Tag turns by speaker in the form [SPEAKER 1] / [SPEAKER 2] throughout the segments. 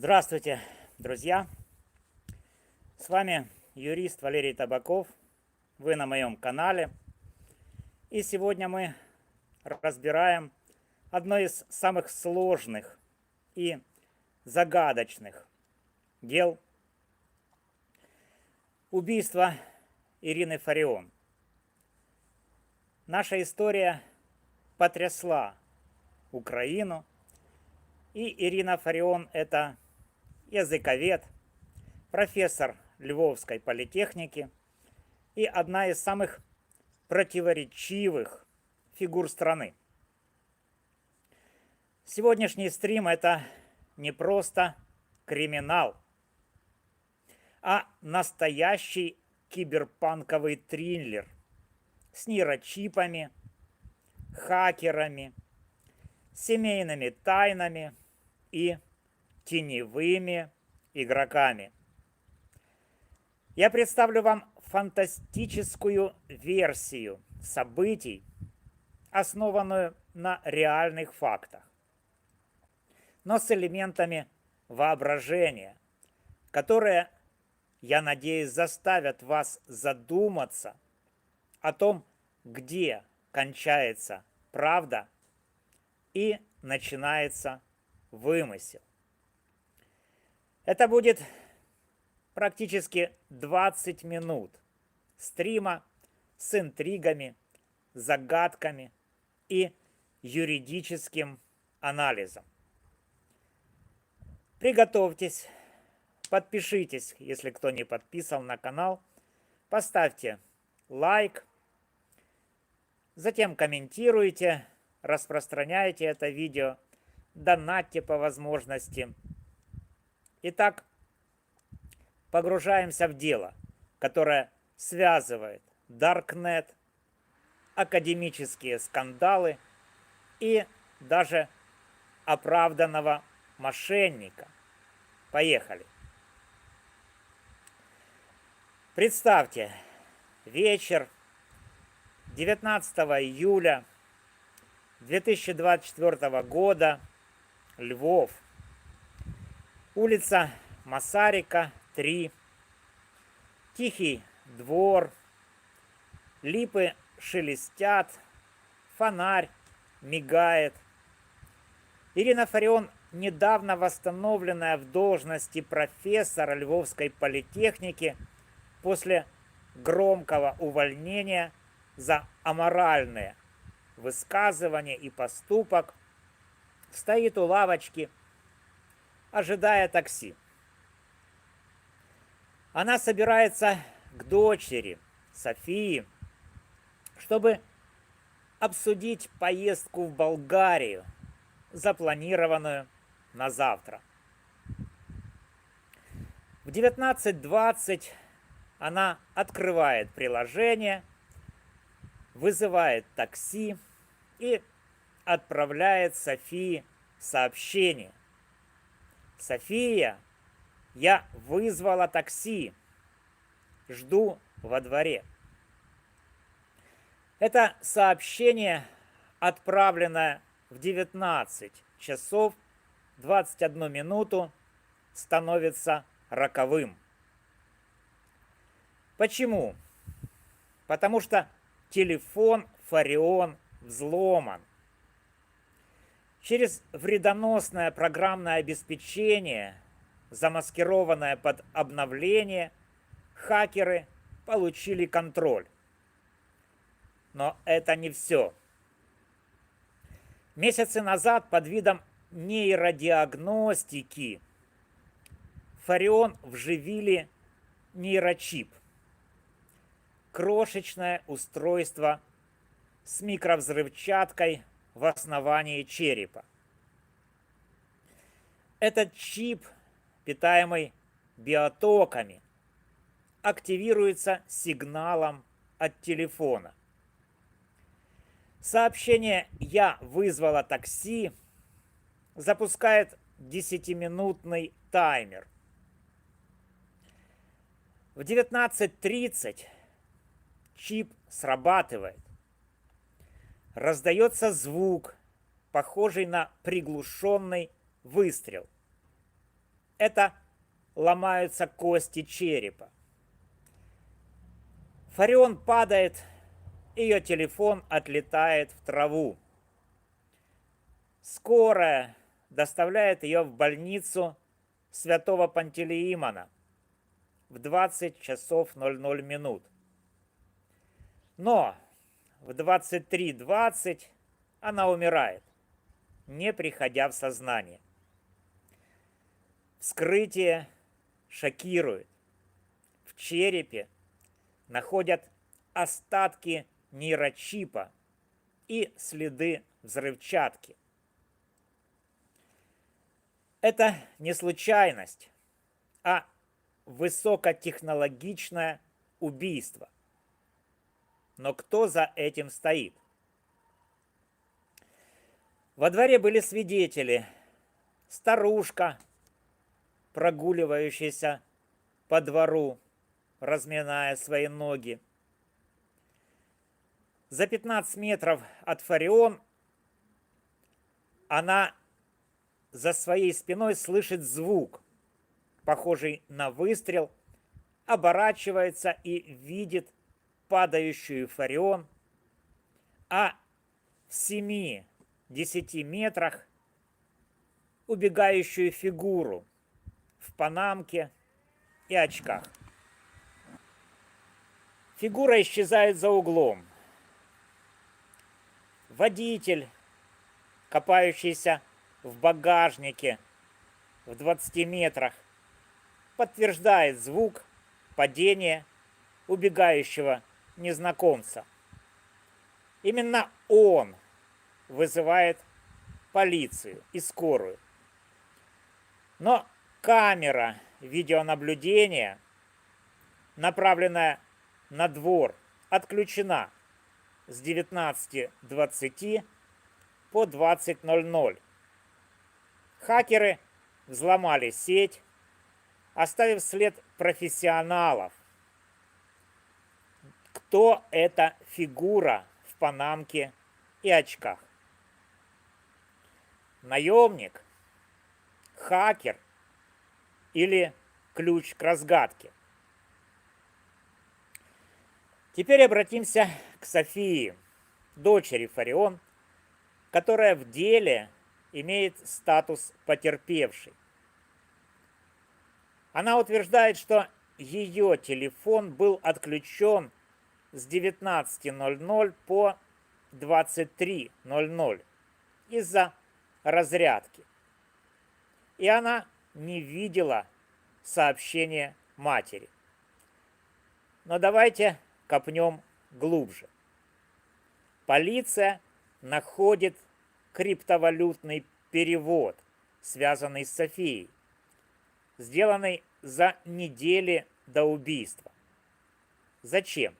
[SPEAKER 1] Здравствуйте, друзья! С вами юрист Валерий Табаков. Вы на моем канале. И сегодня мы разбираем одно из самых сложных и загадочных дел — убийство Ирины Фарион. Наша история потрясла Украину, и Ирина Фарион — это языковед, профессор Львовской политехники и одна из самых противоречивых фигур страны. Сегодняшний стрим — это не просто криминал, а настоящий киберпанковый триллер с нейрочипами, хакерами, семейными тайнами и теневыми игроками. Я представлю вам фантастическую версию событий, основанную на реальных фактах, но с элементами воображения, которые, я надеюсь, заставят вас задуматься о том, где кончается правда и начинается вымысел. Это будет практически 20 минут стрима с интригами, загадками и юридическим анализом. Приготовьтесь, подпишитесь, если кто не подписан на канал, поставьте лайк, затем комментируйте, распространяйте это видео, донатьте по возможности. Итак, погружаемся в дело, которое связывает Даркнет, академические скандалы и даже оправданного мошенника. Поехали. Представьте, вечер 19 июля 2024 года, Львов. Улица Масарика, 3. Тихий двор. Липы шелестят. Фонарь мигает. Ирина Фарион, недавно восстановленная в должности профессора Львовской политехники, после громкого увольнения за аморальные высказывания и поступок, стоит у лавочки, ожидая такси. Она собирается к дочери Софии, чтобы обсудить поездку в Болгарию, запланированную на завтра. В 19:20 она открывает приложение, вызывает такси и отправляет Софии сообщение. «София, я вызвала такси. Жду во дворе». Это сообщение, отправленное в 19 часов 21 минуту, становится роковым. Почему? Потому что телефон Фарион взломан. Через вредоносное программное обеспечение, замаскированное под обновление, хакеры получили контроль. Но это не все. Месяцы назад под видом нейродиагностики Фарион вживили нейрочип. Крошечное устройство с микровзрывчаткой в основании черепа. Этот чип, питаемый биотоками, активируется сигналом от телефона. Сообщение «Я вызвала такси» запускает 10-минутный таймер. В 19:30 чип срабатывает. Раздается звук, похожий на приглушенный выстрел. это ломаются кости черепа. Фарион падает, ее телефон отлетает в траву. Скорая доставляет ее в больницу Святого Пантелеимона в 20 часов 00 минут. Но в 23:20 она умирает, не приходя в сознание. Вскрытие шокирует. В черепе находят остатки нейрочипа и следы взрывчатки. Это не случайность, а высокотехнологичное убийство. Но кто за этим стоит? Во дворе были свидетели. Старушка, прогуливающаяся по двору, разминая свои ноги. За 15 метров от Фарион она за своей спиной слышит звук, похожий на выстрел, оборачивается и видит падающую Фарион, а в 7-10 метрах убегающую фигуру в панамке и очках. Фигура исчезает за углом. Водитель, копающийся в багажнике в 20 метрах, подтверждает звук падения убегающего незнакомца. Именно он вызывает полицию и скорую. Но камера видеонаблюдения, направленная на двор, отключена с 19:20 по 20:00. Хакеры взломали сеть, оставив след профессионалов. Кто эта фигура в панамке и очках? Наемник? Хакер? Или ключ к разгадке? Теперь обратимся к Софии, дочери Фарион, которая в деле имеет статус потерпевшей. Она утверждает, что ее телефон был отключен с 19:00 по 23:00 из-за разрядки. И она не видела сообщения матери. Но давайте копнем глубже. Полиция находит криптовалютный перевод, связанный с Софией, сделанный за недели до убийства. Зачем?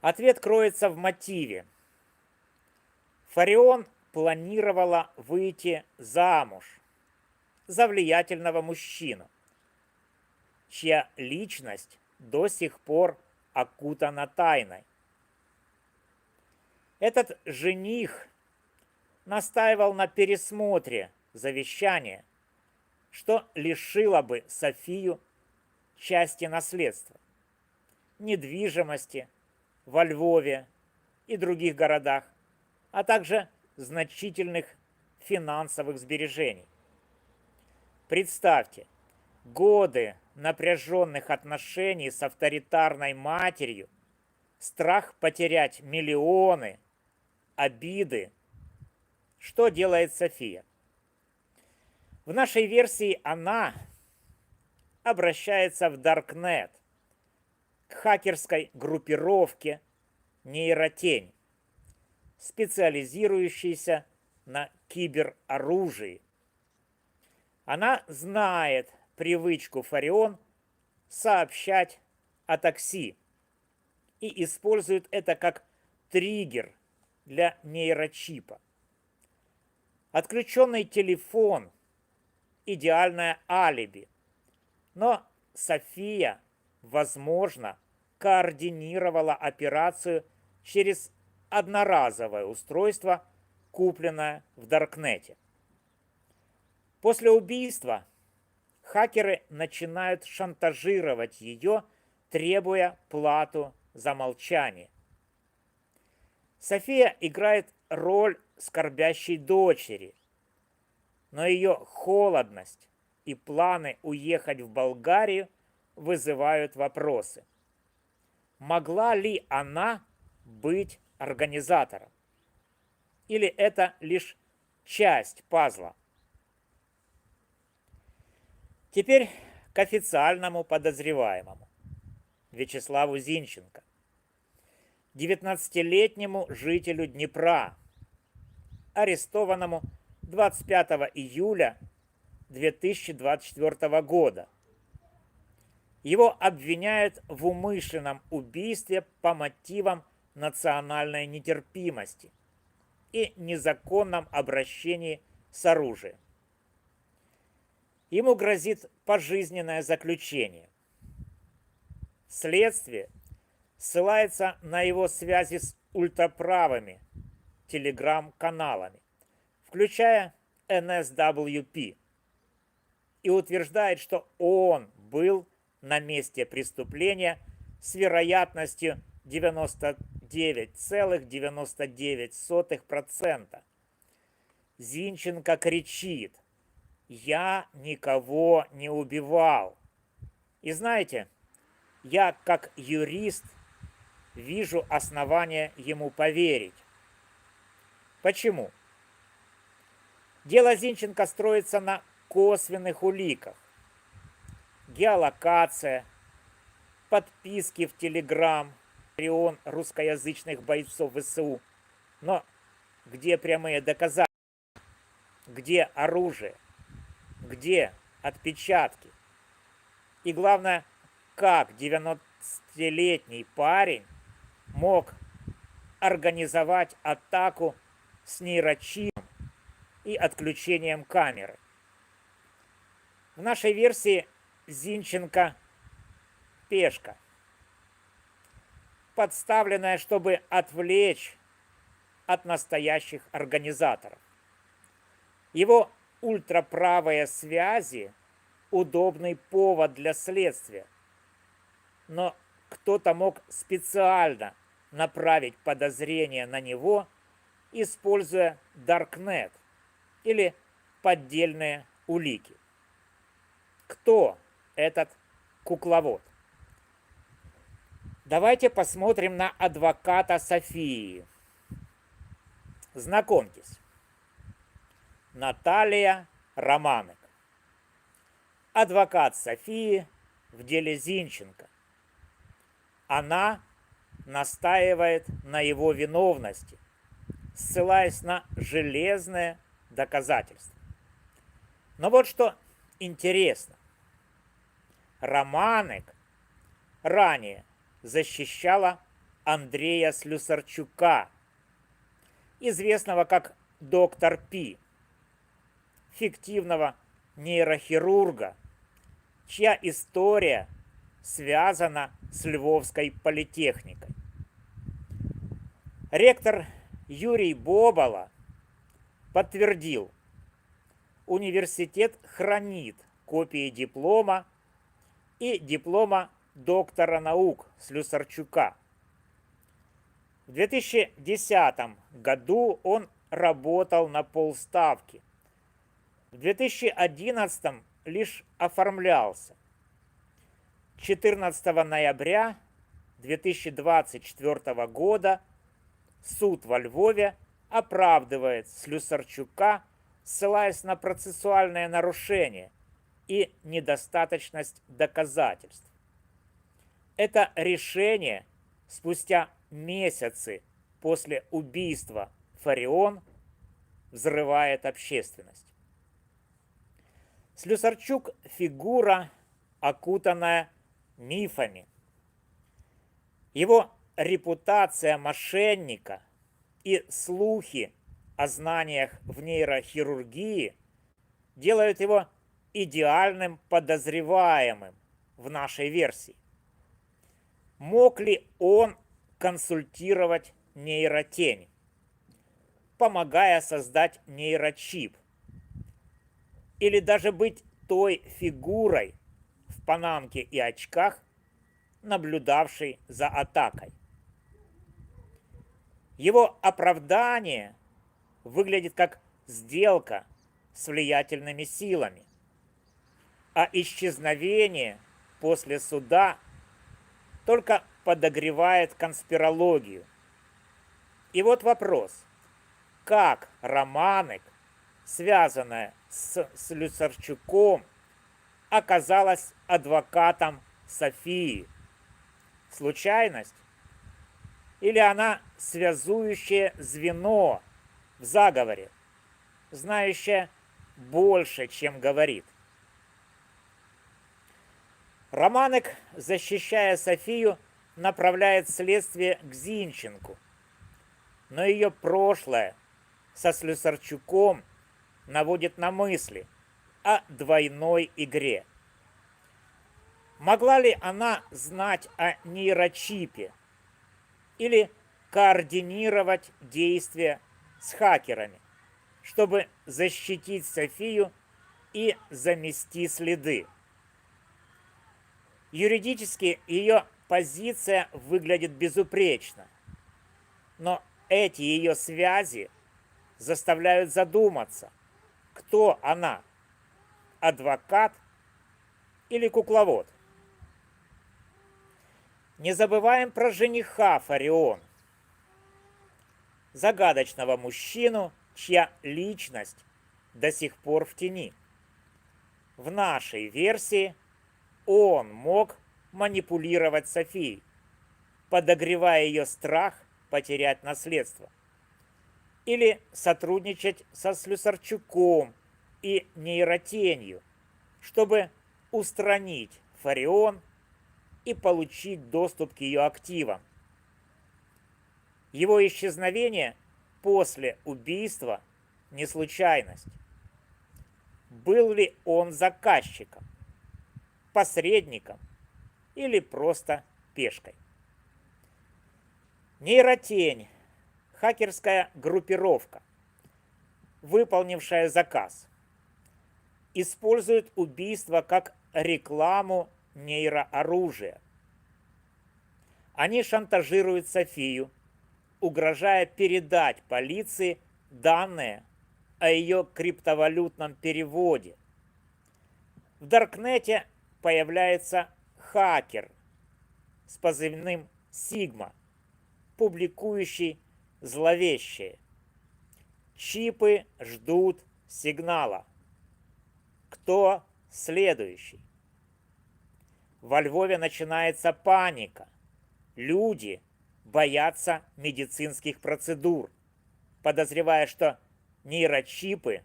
[SPEAKER 1] Ответ кроется в мотиве. Фарион планировала выйти замуж за влиятельного мужчину, чья личность до сих пор окутана тайной. Этот жених настаивал на пересмотре завещания, что лишило бы Софию части наследства, недвижимости во Львове и других городах, а также значительных финансовых сбережений. Представьте, годы напряженных отношений с авторитарной матерью, страх потерять миллионы, обиды. Что делает София? В нашей версии она обращается в Даркнет, к хакерской группировке Нейротень, специализирующейся на кибероружии. Она знает привычку Фарион сообщать о такси и использует это как триггер для нейрочипа. Отключенный телефон – идеальное алиби, но София, возможно, координировала операцию через одноразовое устройство, купленное в Даркнете. После убийства хакеры начинают шантажировать ее, требуя плату за молчание. София играет роль скорбящей дочери, но ее холодность и планы уехать в Болгарию вызывают вопросы. Могла ли она быть организатором? Или это лишь часть пазла? Теперь к официальному подозреваемому Вячеславу Зинченко, 19-летнему жителю Днепра, арестованному 25 июля 2024 года. Его обвиняют в умышленном убийстве по мотивам национальной нетерпимости и незаконном обращении с оружием. Ему грозит пожизненное заключение. Следствие ссылается на его связи с ультраправыми телеграм-каналами, включая NSWP, и утверждает, что он был на месте преступления с вероятностью 99,99%. Зинченко кричит: «Я никого не убивал». И знаете, я как юрист вижу основания ему поверить. Почему? Дело Зинченко строится на косвенных уликах. Геолокация, подписки в Телеграм, миллион русскоязычных бойцов ВСУ. Но где прямые доказательства? Где оружие? Где отпечатки? И главное, как 90-летний парень мог организовать атаку с нейрочипом и отключением камеры? В нашей версии Зинченко пешка, подставленная, чтобы отвлечь от настоящих организаторов. Его ультраправые связи – удобный повод для следствия. Но кто-то мог специально направить подозрение на него, используя Даркнет или поддельные улики. Кто этот кукловод? Давайте посмотрим на адвоката Софии. Знакомьтесь. Наталья Романек. Адвокат Софии в деле Зинченко. Она настаивает на его виновности, ссылаясь на железные доказательства. Но вот что интересно. Романек ранее защищала Андрея Слюсарчука, известного как доктор Пи, фиктивного нейрохирурга, чья история связана с Львовской политехникой. Ректор Юрий Бобола подтвердил: университет хранит копии диплома и диплома доктора наук Слюсарчука. В 2010 году он работал на полставки. В 2011 лишь оформлялся. 14 ноября 2024 года суд во Львове оправдывает Слюсарчука, ссылаясь на процессуальные нарушения и недостаточность доказательств. Это решение спустя месяцы после убийства Фарион взрывает общественность. Слюсарчук – фигура, окутанная мифами. Его репутация мошенника и слухи о знаниях в нейрохирургии делают его идеальным подозреваемым в нашей версии. Мог ли он консультировать нейротень, помогая создать нейрочип? или даже быть той фигурой в панамке и очках, наблюдавшей за атакой. Его оправдание выглядит как сделка с влиятельными силами, а исчезновение после суда только подогревает конспирологию. И вот вопрос: как Романек, связанная с Слюсарчуком, оказалась адвокатом Софии? Случайность? Или она связующее звено в заговоре, знающее больше, чем говорит? Романек, защищая Софию, направляет следствие к Зинченку, но ее прошлое со Слюсарчуком наводит на мысли о двойной игре. Могла ли она знать о нейрочипе или координировать действия с хакерами, чтобы защитить Софию и замести следы? Юридически ее позиция выглядит безупречно, но эти ее связи заставляют задуматься, кто она: адвокат или кукловод. Не забываем про жениха Фарион, загадочного мужчину, чья личность до сих пор в тени. В нашей версии он мог манипулировать Софией, подогревая ее страх потерять наследство, или сотрудничать со Слюсарчуком и нейротенью, чтобы устранить Фарион и получить доступ к ее активам. Его исчезновение после убийства не случайность. Был ли он заказчиком, посредником или просто пешкой? Нейротень – хакерская группировка, выполнившая заказ, использует убийство как рекламу нейрооружия. Они шантажируют Софию, угрожая передать полиции данные о ее криптовалютном переводе. В Даркнете появляется хакер с позывным Сигма, публикующий зловещее: чипы ждут сигнала. Кто следующий? Во Львове начинается паника. Люди боятся медицинских процедур, подозревая, что нейрочипы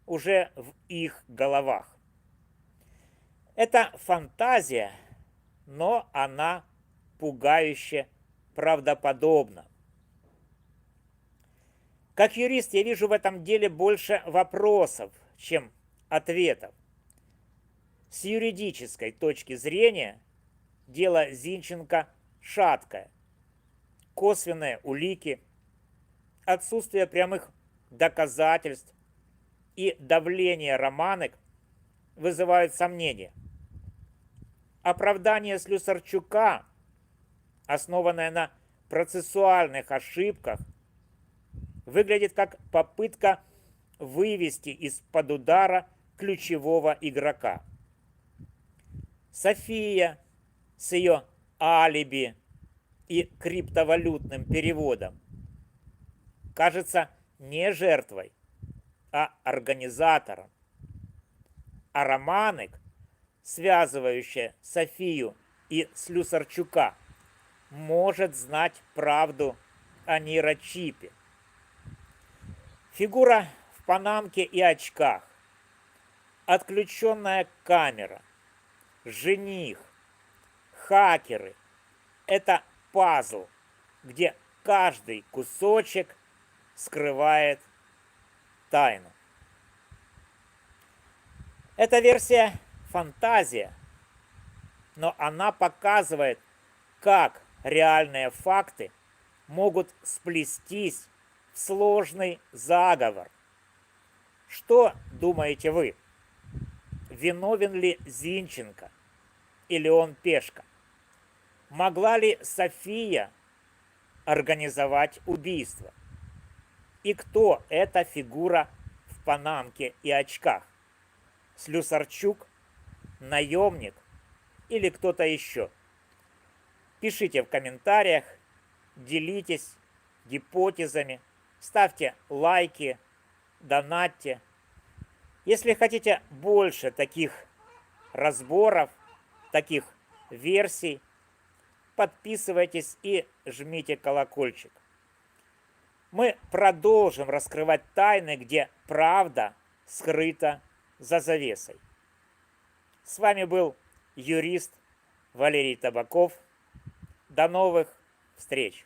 [SPEAKER 1] уже в их головах. Это фантазия, но она пугающе правдоподобна. Как юрист я вижу в этом деле больше вопросов, чем ответов. С юридической точки зрения дело Зинченко шаткое. Косвенные улики, отсутствие прямых доказательств и давление Романек вызывают сомнения. Оправдание Слюсарчука, основанное на процессуальных ошибках, выглядит как попытка вывести из-под удара ключевого игрока. София с ее алиби и криптовалютным переводом кажется не жертвой, а организатором. А Романек, связывающая Софию и Слюсарчука, может знать правду о нейрочипе. Фигура в панамке и очках, отключенная камера, жених, хакеры – это пазл, где каждый кусочек скрывает тайну. Эта версия – фантазия, но она показывает, как реальные факты могут сплестись в сложный заговор. Что думаете вы? виновен ли Зинченко или он пешка? Могла ли София организовать убийство? И кто эта фигура в панамке и очках? Слюсарчук, наемник или кто-то еще? Пишите в комментариях, делитесь гипотезами, ставьте лайки, донатьте. Если хотите больше таких разборов, таких версий, подписывайтесь и жмите колокольчик. Мы продолжим раскрывать тайны, где правда скрыта за завесой. С вами был юрист Валерий Табаков. До новых встреч!